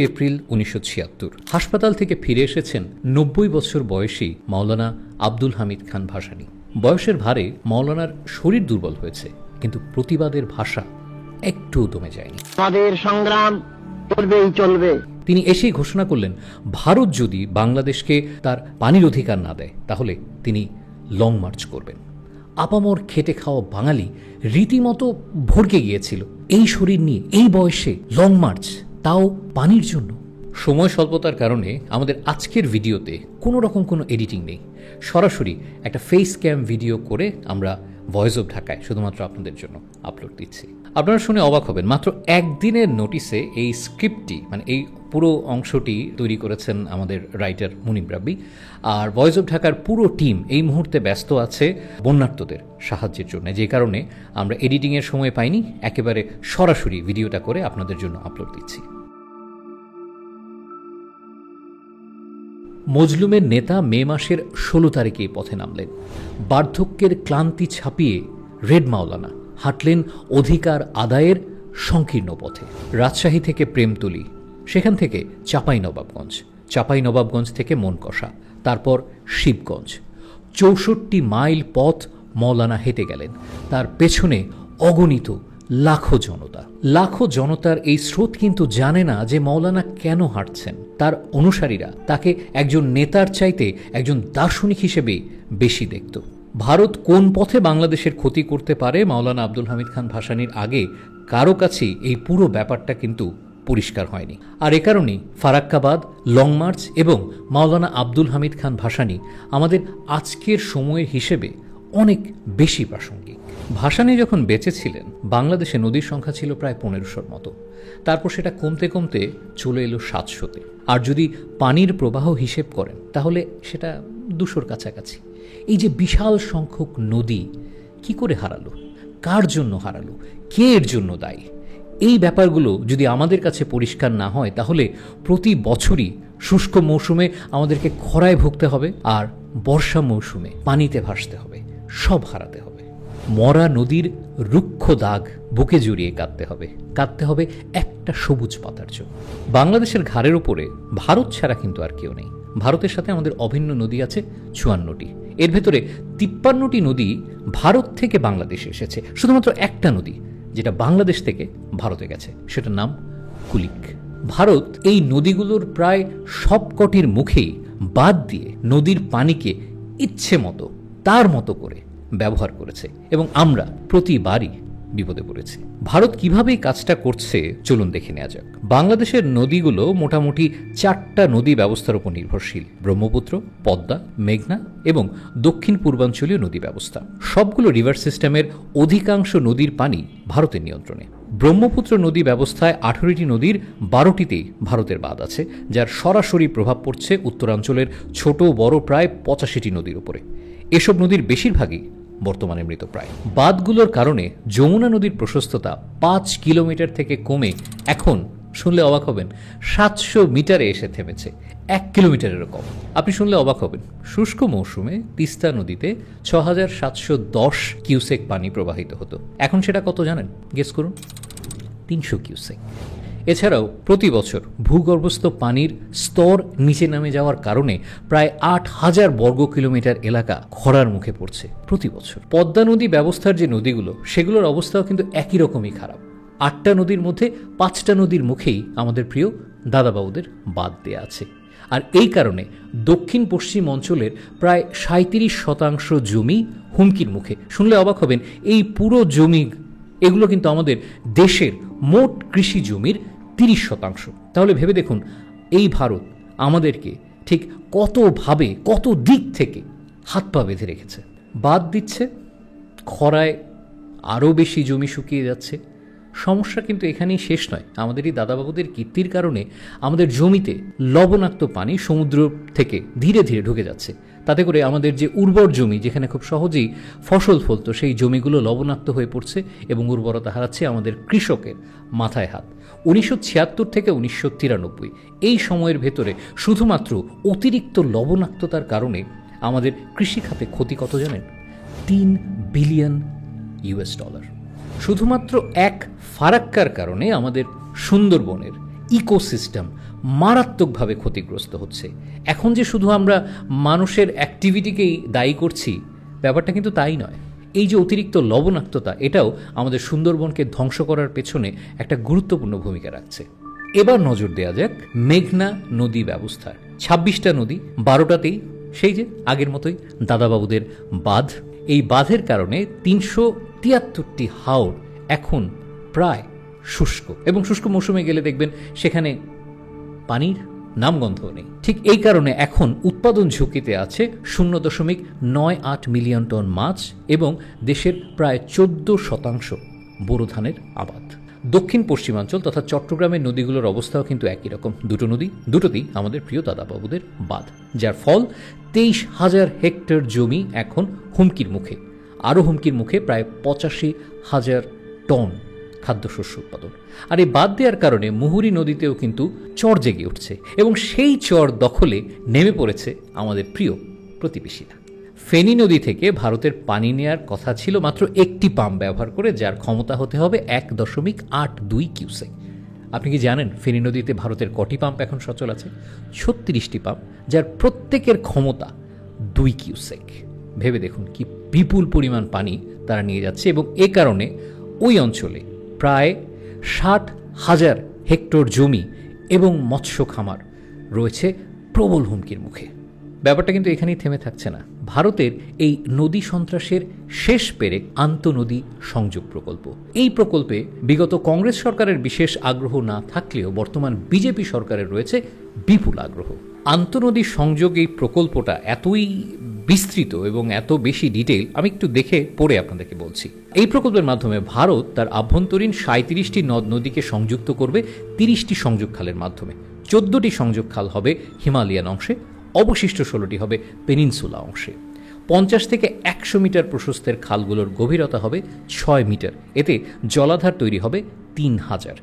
April 1976 হাসপাতাল থেকে ফিরে এসেছেন 90 বছর বয়সী মাওলানা আব্দুল হামিদ খান ভাসানী। বয়সের ভারে মাওলানার শরীর দুর্বল হয়েছে, কিন্তু প্রতিবাদের ভাষা একটুও দমে যায়নি। আমাদের সংগ্রাম চলবেই চলবে। তিনি এসেই ঘোষণা করলেন, ভারত যদি বাংলাদেশকে তার পানির অধিকার না দেয় তাহলে তিনি লং মার্চ করবেন। আপামর খেটে খাওয়া বাঙালি রীতিমতো ভড়কে গিয়েছিল। এই শরীর নিয়ে এই বয়সে লং মার্চ, তাও পানির জন্য। সময় স্বল্পতার কারণে আমাদের আজকের ভিডিওতে কোনো রকম কোনো এডিটিং নেই, সরাসরি একটা ফেস ক্যাম ভিডিও করে আমরা ভয়েস অফ ঢাকায় শুধুমাত্র আপনাদের জন্য আপলোড দিচ্ছি। আপনারা শুনে অবাক হবেন, মাত্র একদিনের নোটিসে এই স্ক্রিপ্টটি, মানে এই পুরো অংশটি তৈরি করেছেন আমাদের রাইটার মুনিব রাব্বি। আর ভয়েস অফ ঢাকার পুরো টিম এই মুহূর্তে ব্যস্ত আছে বন্যার্তদের সাহায্যের জন্য, যে কারণে আমরা এডিটিংয়ের সময় পাইনি, একেবারে সরাসরি ভিডিওটা করে আপনাদের জন্য আপলোড দিচ্ছি। মজলুমের নেতা মে মাসের 16 তারিখে পথে নামলেন। বার্ধক্যের ক্লান্তি ছাপিয়ে রেড মাওলানা হাঁটলেন অধিকার আদায়ের সংকীর্ণ পথে। রাজশাহী থেকে প্রেমতুলি, সেখান থেকে চাঁপাইনবাবগঞ্জ থেকে মনকষা, তারপর শিবগঞ্জ। 64 মাইল পথ মাওলানা হেঁটে গেলেন। তার পেছনে অগণিত লাখো জনতার এই স্রোত কিন্তু জানে না যে মাওলানা কেন হাঁটছেন। তার অনুসারীরা তাকে একজন নেতার চাইতে একজন দার্শনিক হিসেবেই বেশি দেখত। ভারত কোন পথে বাংলাদেশের ক্ষতি করতে পারে মাওলানা আব্দুল হামিদ খান ভাসানীর আগে কারো কাছেই এই পুরো ব্যাপারটা কিন্তু পরিষ্কার হয়নি। আর এ কারণেই ফারাক্কাবাদ, লং মার্চ এবং মাওলানা আব্দুল হামিদ খান ভাসানী আমাদের আজকের সময়ের হিসেবে অনেক বেশি প্রাসঙ্গিক। ভাসানী যখন বেঁচে ছিলেন বাংলাদেশে নদীর সংখ্যা ছিল প্রায় 1500-র মতো। তারপর সেটা কমতে কমতে চলে এলো 700-তে। আর যদি পানির প্রবাহ হিসেব করেন তাহলে সেটা 200-র কাছাকাছি। এই যে বিশাল সংখ্যক নদী কি করে হারালো, কার জন্য হারালো, কে এর জন্য দায়ী, এই ব্যাপারগুলো যদি আমাদের কাছে পরিষ্কার না হয় তাহলে প্রতি বছরই শুষ্ক মৌসুমে আমাদেরকে খরায় ভুগতে হবে, আর বর্ষা মৌসুমে পানিতে ভাসতে হবে, সব হারাতে হবে। মরা নদীর রুক্ষ দাগ বুকে জড়িয়ে কাঁদতে হবে একটা সবুজ পাতার জন্য। বাংলাদেশের ঘাড়ের উপরে ভারত ছাড়া কিন্তু আর কেউ নেই। ভারতের সাথে আমাদের অভিন্ন নদী আছে 54টি। এর ভেতরে 53টি নদী ভারত থেকে বাংলাদেশে এসেছে। শুধুমাত্র একটা নদী যেটা বাংলাদেশ থেকে ভারতে গেছে, সেটার নাম কুলিক। ভারত এই নদীগুলোর প্রায় সবকটির মুখেই বাদ দিয়ে নদীর পানিকে ইচ্ছে মতো তার মতো করে ব্যবহার করেছে এবং আমরা প্রতিবারই বিপদে পড়েছি। ভারত কিভাবে এই কাজটা করছে চলুন দেখে নেওয়া যাক। বাংলাদেশের নদীগুলো মোটামুটি 4টা নদী ব্যবস্থার উপর নির্ভরশীল: ব্রহ্মপুত্র, পদ্মা, মেঘনা এবং দক্ষিণ পূর্বাঞ্চলীয় নদী ব্যবস্থা। সবগুলো রিভার সিস্টেমের অধিকাংশ নদীর পানি ভারতের নিয়ন্ত্রণে। ব্রহ্মপুত্র নদী ব্যবস্থায় 18টি নদীর 12টিতেই ভারতের বাঁধ আছে, যার সরাসরি প্রভাব পড়ছে উত্তরাঞ্চলের ছোট বড় প্রায় 85টি নদীর উপরে। এসব নদীর বেশিরভাগই বর্তমানে মৃতপ্রায়। বাঁধগুলোর কারণে যমুনা নদীর প্রশস্ততা 5 কিলোমিটার থেকে কমে এখন, শুনলে অবাক হবেন, 700 মিটারে এসে থেমেছে, 1 কিলোমিটারেরও কম। আপনি শুনলে অবাক হবেন, শুষ্ক মৌসুমে তিস্তা নদীতে 6710 কিউসেক পানি প্রবাহিত হতো, এখন সেটা কত জানেন? গেস করুন, 300 কিউসেক। এছাড়াও প্রতি বছর ভূগর্ভস্থ পানির স্তর নিচে নামে যাওয়ার কারণে প্রায় 8000 বর্গ কিলোমিটার এলাকা খরার মুখে পড়ছে প্রতি বছর। পদ্মা নদী ব্যবস্থার যে নদীগুলো, সেগুলোর অবস্থাও কিন্তু একই রকমই খারাপ। 8টা নদীর মধ্যে 5টা নদীর মুখেই আমাদের প্রিয় দাদাবাবুদের বাদ দেয়া আছে। আর এই কারণে দক্ষিণ পশ্চিম অঞ্চলের প্রায় 37% জমি হুমকির মুখে। শুনলে অবাক হবেন, এই পুরো জমি, এগুলো কিন্তু আমাদের দেশের মোট কৃষি জমির 30%। তাহলে ভেবে দেখুন, এই ভারত আমাদেরকে ঠিক কতভাবে, কত দিক থেকে হাত পা বেঁধে রেখেছে। বাদ দিচ্ছে, খরায় আরও বেশি জমি শুকিয়ে যাচ্ছে। সমস্যা কিন্তু এখানেই শেষ নয়। আমাদের এই দাদাবাবুদের কীর্তির কারণে আমাদের জমিতে লবণাক্ত পানি সমুদ্র থেকে ধীরে ধীরে ঢুকে যাচ্ছে। তাতে করে আমাদের যে উর্বর জমি, যেখানে খুব সহজেই ফসল ফলতো, সেই জমিগুলো লবণাক্ত হয়ে পড়ছে এবং উর্বরতা হারাচ্ছে আমাদের কৃষকের মাথায় হাত। 1976 থেকে 1993 এই সময়ের ভেতরে শুধুমাত্র অতিরিক্ত লবণাক্ততার কারণে আমাদের কৃষিখাতে ক্ষতি কত জানেন? $3 বিলিয়ন। শুধুমাত্র এক ফারাক্কার কারণে আমাদের সুন্দরবনের ইকোসিস্টেম মারাত্মকভাবে ক্ষতিগ্রস্ত হচ্ছে। এখন যে শুধু আমরা মানুষের অ্যাক্টিভিটিকেই দায়ী করছি, ব্যাপারটা কিন্তু তাই নয়। এই যে অতিরিক্ত লবণাক্ততা, এটাও আমাদের সুন্দরবনকে ধ্বংস করার পেছনে একটা গুরুত্বপূর্ণ ভূমিকা রাখছে। এবার নজর দেওয়া যাক মেঘনা নদী ব্যবস্থার। 26টা নদী, 12টাতেই সেই যে আগের মতোই দাদাবাবুদের বাঁধ। এই বাঁধের কারণে 373টি হাওর এখন প্রায় শুষ্ক, এবং শুষ্ক মৌসুমে গেলে দেখবেন সেখানে পানির নামগন্ধ নেই। ঠিক এই কারণে এখন উৎপাদন ঝুঁকিতে আছে 0.98 মিলিয়ন টন মাছ এবং দেশের প্রায় 14% বোরো ধানের আবাদ। দক্ষিণ পশ্চিমাঞ্চল তথা চট্টগ্রামের নদীগুলোর অবস্থাও কিন্তু একই রকম। দুটোতেই আমাদের প্রিয় দাদাবাবুদের বাঁধ, যার ফল 23,000 হেক্টর জমি এখন হুমকির মুখে। আরও হুমকির মুখে প্রায় 85,000 টন খাদ্যশস্য উৎপাদন। আর এই বাদ দেওয়ার কারণে মুহুরী নদীতেও কিন্তু চর জেগে উঠছে, এবং সেই চর দখলে নেমে পড়েছে আমাদের প্রিয় প্রতিবেশীরা। ফেনী নদী থেকে ভারতের পানি নেয়ার কথা ছিল মাত্র একটি পাম্প ব্যবহার করে, যার ক্ষমতা হতে হবে 1.82 কিউসেক। আপনি কি জানেন ফেনী নদীতে ভারতের কটি পাম্প এখন সচল আছে? 36টি পাম্প, যার প্রত্যেকের ক্ষমতা 2 কিউসেক। ভেবে দেখুন কি বিপুল পরিমাণ পানি তারা নিয়ে যাচ্ছে, এবং এ কারণে ওই অঞ্চলে প্রায় 60,000 হেক্টর জমি এবং মৎস্য খামার রয়েছে প্রবল হুমকির মুখে। ব্যাপারটা কিন্তু এখানেই থেমে থাকছে না। ভারতের এই নদী সন্ত্রাসের শেষ পেরেক আন্তঃনদী সংযোগ প্রকল্প। এই প্রকল্পে বিগত কংগ্রেস সরকারের বিশেষ আগ্রহ না থাকলেও বর্তমান বিজেপি সরকারের রয়েছে বিপুল আগ্রহ। আন্তঃনদী সংযোগ এই প্রকল্পটা এতই বিস্তৃত এবং এত বেশি ডিটেইল, আমি একটু দেখে পড়ে আপনাদেরকে বলছি। এই প্রকল্পের মাধ্যমে ভারত তার আভ্যন্তরীণ 37টি নদ নদীকে সংযুক্ত করবে 30টি সংযোগ খালের মাধ্যমে। 14টি সংযোগ খাল হবে হিমালয়ান অংশে, অবশিষ্ট 16টি হবে পেনিনসুলা অংশে। 50 থেকে 100 মিটার প্রশস্তের খালগুলোর গভীরতা হবে 6 মিটার। এতে জলাধার তৈরি হবে 3000।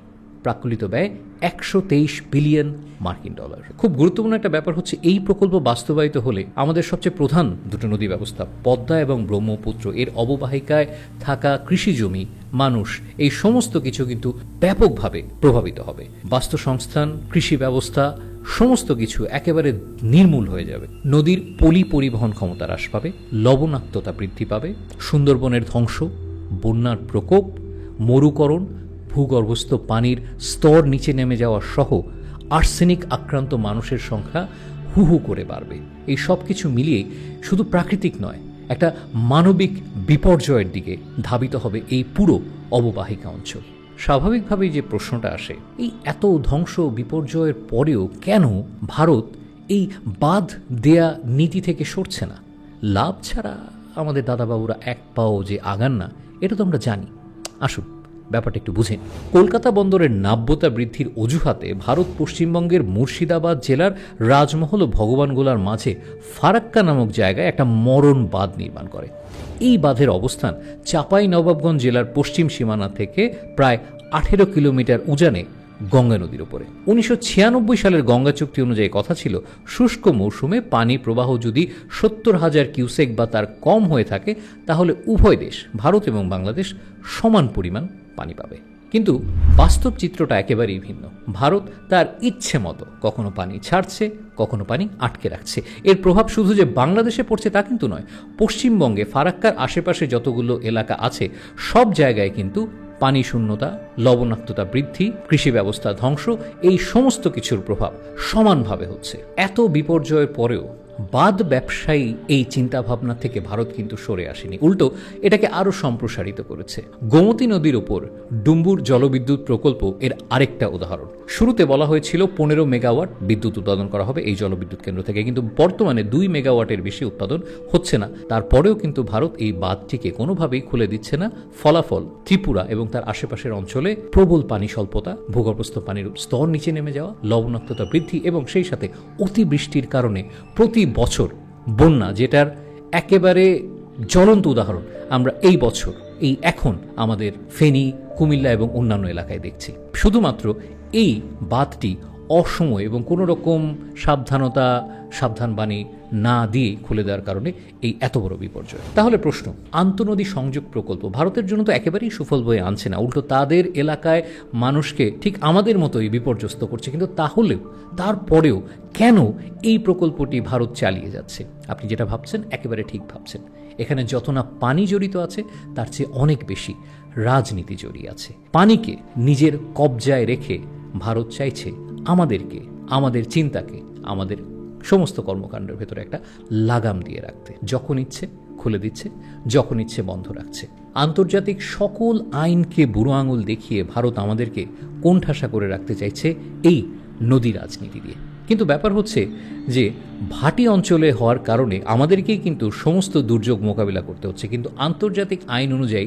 প্রাকলিত ব্যয় 123 বিলিয়ন মার্কিন ডলার। খুব গুরুত্বপূর্ণ একটা ব্যাপার হচ্ছে, এই প্রকল্প বাস্তবায়িত হলে আমাদের সবচেয়ে প্রধান দুটো নদী ব্যবস্থা পদ্মা এবং ব্রহ্মপুত্র, এর অববাহিকায় থাকা কৃষি জমি, মানুষ, এই সমস্ত কিছু কিন্তু ব্যাপকভাবে প্রভাবিত হবে। বাস্তুসংস্থান, কৃষি ব্যবস্থা, সমস্ত কিছু একেবারে নির্মূল হয়ে যাবে। নদীর পলি পরিবহন ক্ষমতা হ্রাস পাবে, লবণাক্ততা বৃদ্ধি পাবে, সুন্দরবনের ধ্বংস, বন্যার প্রকোপ, মরুকরণ, ভূগর্ভস্থ পানির স্তর নিচে নেমে যাওয়া সহ আর্সেনিক আক্রান্ত মানুষের সংখ্যা হু হু করে বাড়বে। এই সব কিছু মিলিয়ে শুধু প্রাকৃতিক নয়, একটা মানবিক বিপর্যয়ের দিকে ধাবিত হবে এই পুরো অববাহিকা অঞ্চল। স্বাভাবিকভাবেই যে প্রশ্নটা আসে, এই এত ধ্বংস বিপর্যয়ের পরেও কেন ভারত এই বাঁধ দেয়া নীতি থেকে সরছে না? লাভ ছাড়া আমাদের দাদাবাবুরা এক পাও যে আগান না, এটা তো আমরা জানি। আসুন ব্যাপারটা একটু বুঝেন। কলকাতা বন্দরের নাব্যতা বৃদ্ধির অজুহাতে ভারত পশ্চিমবঙ্গের মুর্শিদাবাদ জেলার রাজমহল ও ভগবানগোলার মাঝে ফারাক্কা নামক জায়গায় একটা মরণ বাঁধ নির্মাণ করে। এই বাঁধের অবস্থান চাঁপাই নবাবগঞ্জ জেলার পশ্চিম সীমানা থেকে প্রায় 18 কিলোমিটার উজানে গঙ্গা নদীর উপরে। 1996 সালের গঙ্গা চুক্তি অনুযায়ী কথা ছিল, শুষ্ক মৌসুমে পানি প্রবাহ যদি 70,000 কিউসেক বা তার কম হয়ে থাকে, তাহলে উভয় দেশ, ভারত এবং বাংলাদেশ, সমান পরিমাণ পানি পাবে। কিন্তু বাস্তব চিত্রটা একেবারেই ভিন্ন। ভারত তার ইচ্ছে মতো কখনো পানি ছাড়ছে, কখনো পানি আটকে রাখছে। এর প্রভাব শুধু যে বাংলাদেশে পড়ছে তা কিন্তু নয়। পশ্চিমবঙ্গে ফারাক্কার আশেপাশে যতগুলো এলাকা আছে সব জায়গায় কিন্তু পানি শূন্যতা, লবণাক্ততা বৃদ্ধি, কৃষি ব্যবস্থা ধ্বংস, এই সমস্ত কিছুর প্রভাব সমানভাবে হচ্ছে। এত বিপর্যয়ের পরেও বাঁধ ব্যবসায়ী এই চিন্তাভাবনা থেকে ভারত কিন্তু সরে আসেনি, উল্টো এটাকে আরও সম্প্রসারিত করেছে। গোমতী নদীর ওপর ডুম্বুর জলবিদ্যুৎ প্রকল্প এর আরেকটা উদাহরণ। শুরুতে বলা হয়েছিল 15 মেগাওয়াট বিদ্যুৎ উৎপাদন করা হবে এই জলবিদ্যুৎ কেন্দ্র থেকে, কিন্তু বর্তমানে 2 মেগাওয়াটের বেশি উৎপাদন হচ্ছে না। তারপরেও কিন্তু ভারত এই বাঁধটিকে কোনোভাবেই খুলে দিচ্ছে না। ফলাফল ত্রিপুরা এবং তার আশেপাশের অঞ্চলে প্রবল পানি স্বল্পতা, ভূগর্ভস্থ পানির স্তর নিচে নেমে যাওয়া, লবণাক্ততা বৃদ্ধি এবং সেই সাথে অতিবৃষ্টির কারণে প্রতি বছর বন্যা, যেটার একেবারে জ্বলন্ত উদাহরণ আমরা এই বছর, এই এখন আমাদের ফেনী, কুমিল্লা এবং অন্যান্য এলাকায় দেখছি। শুধুমাত্র এই বাঁধটি অসময় এবং কোনো রকম সাবধানবাণী না দিয়ে খুলে দেওয়ার কারণে এই এত বড় বিপর্যয়। তাহলে প্রশ্ন, আন্তঃনদী সংযোগ প্রকল্প ভারতের জন্য তো একেবারেই সুফল বয়ে আনছে না, উল্টো তাদের এলাকায় মানুষকে ঠিক আমাদের মতোই বিপর্যস্ত করছে। কিন্তু তারপরেও কেন এই প্রকল্পটি ভারত চালিয়ে যাচ্ছে? আপনি যেটা ভাবছেন একেবারে ঠিক ভাবছেন। এখানে যত না পানি জড়িত আছে তার চেয়ে অনেক বেশি রাজনীতি জড়িয়ে আছে। পানিকে নিজের কবজায় রেখে ভারত চাইছে আমাদেরকে, আমাদের চিন্তাকে, আমাদের সমস্ত কর্মকাণ্ডের ভেতরে একটা লাগাম দিয়ে রাখতে। যখন ইচ্ছে খুলে দিচ্ছে, যখন ইচ্ছে বন্ধ রাখছে। আন্তর্জাতিক সকল আইনকে বুড়ো আঙুল দেখিয়ে ভারত আমাদেরকে কোণঠাসা করে রাখতে চাইছে এই নদী রাজনীতি দিয়ে। কিন্তু ব্যাপার হচ্ছে যে ভাটি অঞ্চলে হওয়ার কারণে আমাদেরকেই কিন্তু সমস্ত দুর্যোগ মোকাবিলা করতে হচ্ছে। কিন্তু আন্তর্জাতিক আইন অনুযায়ী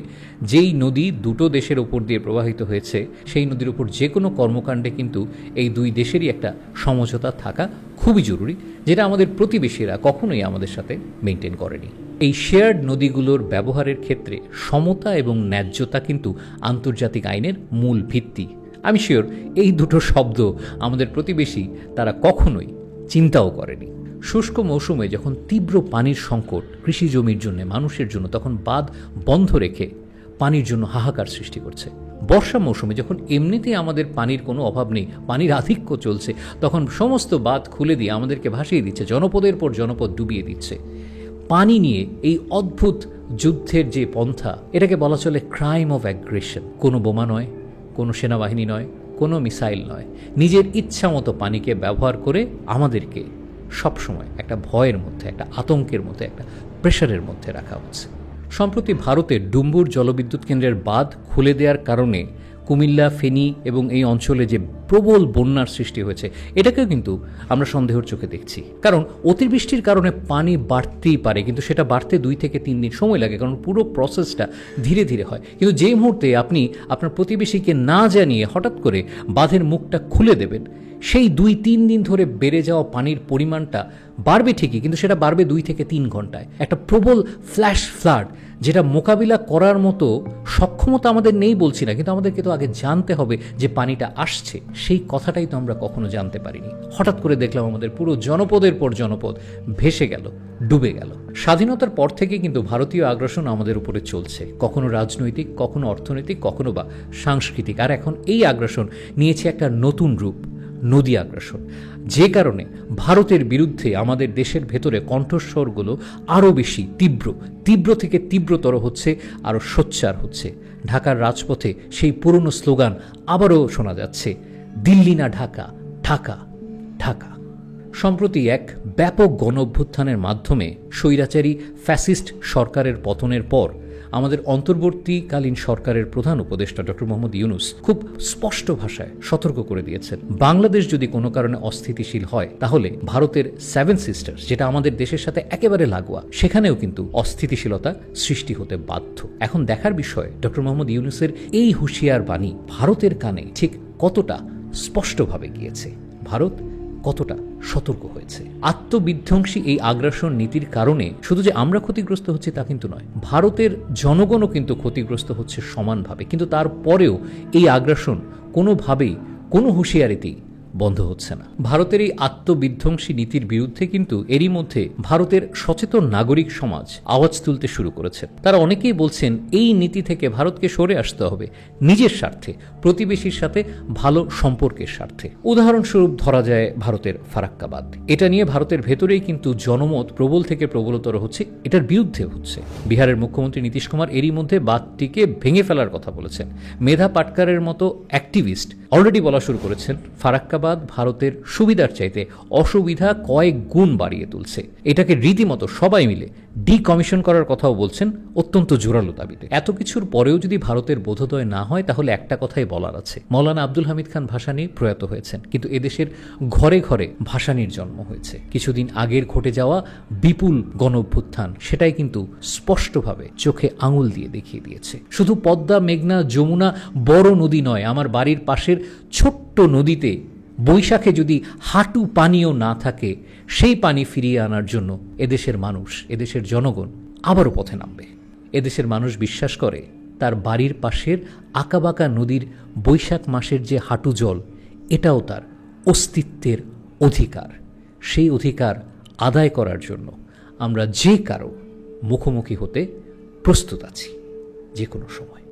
যেই নদী দুটো দেশের ওপর দিয়ে প্রবাহিত হয়েছে, সেই নদীর উপর যে কোনো কর্মকাণ্ডে কিন্তু এই দুই দেশেরই একটা সমঝোতা থাকা খুবই জরুরি, যেটা আমাদের প্রতিবেশীরা কখনোই আমাদের সাথে মেনটেন করেনি। এই শেয়ার্ড নদীগুলোর ব্যবহারের ক্ষেত্রে সমতা এবং ন্যায্যতা কিন্তু আন্তর্জাতিক আইনের মূল ভিত্তি। আমি শিওর এই দুটো শব্দ আমাদের প্রতিবেশী তারা কখনোই চিন্তাও করেনি। শুষ্ক মৌসুমে যখন তীব্র পানির সংকট কৃষি জমির জন্য, মানুষের জন্য, তখন বাঁধ বন্ধ রেখে পানির জন্য হাহাকার সৃষ্টি করছে। বর্ষা মৌসুমে যখন এমনিতেই আমাদের পানির কোনো অভাব নেই, পানির আধিক্য চলছে, তখন সমস্ত বাঁধ খুলে দিয়ে আমাদেরকে ভাসিয়ে দিচ্ছে, জনপদের পর জনপদ ডুবিয়ে দিচ্ছে। পানি নিয়ে এই অদ্ভুত যুদ্ধের যে পন্থা, এটাকে বলা চলে ক্রাইম অফ অ্যাগ্রেশন। কোনো বোমা নয়, কোনো সেনাবাহিনী নয়, কোনো মিসাইল নয়, নিজের ইচ্ছা মতো পানিকে ব্যবহার করে আমাদেরকে সবসময় একটা ভয়ের মধ্যে, একটা আতঙ্কের মধ্যে, একটা প্রেশারের মধ্যে রাখা হচ্ছে। সম্প্রতি ভারতের ডুম্বুর জলবিদ্যুৎ কেন্দ্রের বাঁধ খুলে দেওয়ার কারণে কুমিল্লা, ফেনী এবং এই অঞ্চলে যে প্রবল বন্যার সৃষ্টি হয়েছে, এটাকেও কিন্তু আমরা সন্দেহের চোখে দেখছি। কারণ অতিবৃষ্টির কারণে পানি বাড়তেই পারে, কিন্তু সেটা বাড়তে 2 থেকে 3 দিন সময় লাগে, কারণ পুরো প্রসেসটা ধীরে ধীরে হয়। কিন্তু যেই মুহূর্তে আপনি আপনার প্রতিবেশীকে না জানিয়ে হঠাৎ করে বাঁধের মুখটা খুলে দেবেন, সেই 2-3 দিন ধরে বেড়ে যাওয়া পানির পরিমাণটা বাড়বে ঠিকই, কিন্তু সেটা বাড়বে 2 থেকে 3 ঘন্টায়। একটা প্রবল ফ্ল্যাশ ফ্লাড, যেটা মোকাবিলা করার মতো সক্ষমতা আমাদের নেই বলছি না, কিন্তু আমাদেরকে তো আগে জানতে হবে যে পানিটা আসছে। সেই কথাটাই তো আমরা কখনো জানতে পারিনি। হঠাৎ করে দেখলাম আমাদের পুরো জনপদের পর জনপদ ভেসে গেল, ডুবে গেল। স্বাধীনতার পর থেকে কিন্তু ভারতীয় আগ্রাসন আমাদের উপরে চলছে, কখনো রাজনৈতিক, কখনো অর্থনৈতিক, কখনো বা সাংস্কৃতিক। আর এখন এই আগ্রাসন নিয়েছে একটা নতুন রূপ, নদী আগ্রাসন। যে কারণে ভারতের বিরুদ্ধে আমাদের দেশের ভেতরে কণ্ঠস্বরগুলো আরও বেশি তীব্র থেকে তীব্রতর হচ্ছে, আরও সোচ্চার হচ্ছে। ঢাকার রাজপথে সেই পুরনো স্লোগান আবারও শোনা যাচ্ছে, দিল্লি না ঢাকা, ঢাকা ঢাকা। সম্প্রতি এক ব্যাপক গণঅভ্যুত্থানের মাধ্যমে স্বৈরাচারী ফ্যাসিস্ট সরকারের পতনের পর আমাদের অন্তর্বর্তীকালীন সরকারের প্রধান উপদেষ্টা ডক্টর মোহাম্মদ ইউনূস খুব স্পষ্ট ভাষায় সতর্ক করে দিয়েছেন, বাংলাদেশ যদি কোনো কারণে অস্থিতিশীল হয়, তাহলে ভারতের 7 সিস্টার্স, যেটা আমাদের দেশের সাথে একেবারে লাগোয়া, সেখানেও কিন্তু অস্থিতিশীলতা সৃষ্টি হতে বাধ্য। এখন দেখার বিষয় ডক্টর মোহাম্মদ ইউনূসের এই হুঁশিয়ার বাণী ভারতের কানে ঠিক কতটা স্পষ্টভাবে গিয়েছে, ভারত কতটা সতর্ক হয়েছে। আত্মবিধ্বংসী এই আগ্রাসন নীতির কারণে শুধু যে আমরা ক্ষতিগ্রস্ত হচ্ছি তা কিন্তু নয়, ভারতের জনগণও কিন্তু ক্ষতিগ্রস্ত হচ্ছে সমানভাবে। কিন্তু তারপরেও এই আগ্রাসন কোনোভাবেই, কোনো হুঁশিয়ারিতেই বন্ধ হচ্ছে না। ভারতের এই আত্মবিধ্বংসী নীতির বিরুদ্ধে কিন্তু এরই মধ্যে ভারতের সচেতন নাগরিক সমাজ আওয়াজ তুলতে শুরু করেছে। তারা অনেকেই বলছেন এই নীতি থেকে ভারতকে সরে আসতে হবে নিজের স্বার্থে, প্রতিবেশীর সাথে ভালো সম্পর্কের স্বার্থে। উদাহরণস্বরূপ ধরা যায় ভারতের ফারাক্কা বাঁধ। এটা নিয়ে ভারতের ভেতরেই কিন্তু জনমত প্রবল থেকে প্রবলতর হচ্ছে, এটার বিরুদ্ধে হচ্ছে। বিহারের মুখ্যমন্ত্রী নীতিশ কুমার এরই মধ্যে বাঁধটিকে ভেঙে ফেলার কথা বলেছেন। মেধা পাটকারের মতো অ্যাক্টিভিস্ট অলরেডি বলা শুরু করেছেন ফারাক্কা বাঁধ ভারতের সুবিধার চাইতে অসুবিধা কয়েক গুণ বাড়িয়ে তুলছে। এটাকে রীতিমতো সবাই মিলে ডিকমিশন করার কথাও বলছেন অত্যন্ত জোরালো দাবিতে। এত কিছুর পরেও যদি ভারতের বোধোদয় না হয়, তাহলে একটা কথাই বলার আছে, মৌলানা আব্দুল হামিদ খান ভাসানী প্রয়াত হয়েছেন, কিন্তু এদেশের ঘরে ঘরে ভাসানীর জন্ম হয়েছে। কিছুদিন আগের ঘটে যাওয়া বিপুল গণঅভ্যুত্থান সেটাই কিন্তু স্পষ্টভাবে চোখে আঙুল দিয়ে দেখিয়ে দিয়েছে। শুধু পদ্মা, মেঘনা, যমুনা বড় নদী নয়, আমার বাড়ির পাশের ছোট্ট নদীতে বৈশাখে যদি হাঁটু পানিও না থাকে, সেই পানি ফিরিয়ে আনার জন্য এদেশের মানুষ, এদেশের জনগণ আবারও পথে নামবে। এদেশের মানুষ বিশ্বাস করে তার বাড়ির পাশের আঁকাবাঁকা নদীর বৈশাখ মাসের যে হাঁটু জল, এটাও তার অস্তিত্বের অধিকার। সেই অধিকার আদায় করার জন্য আমরা যে কারো মুখোমুখি হতে প্রস্তুত আছি যে কোনো সময়।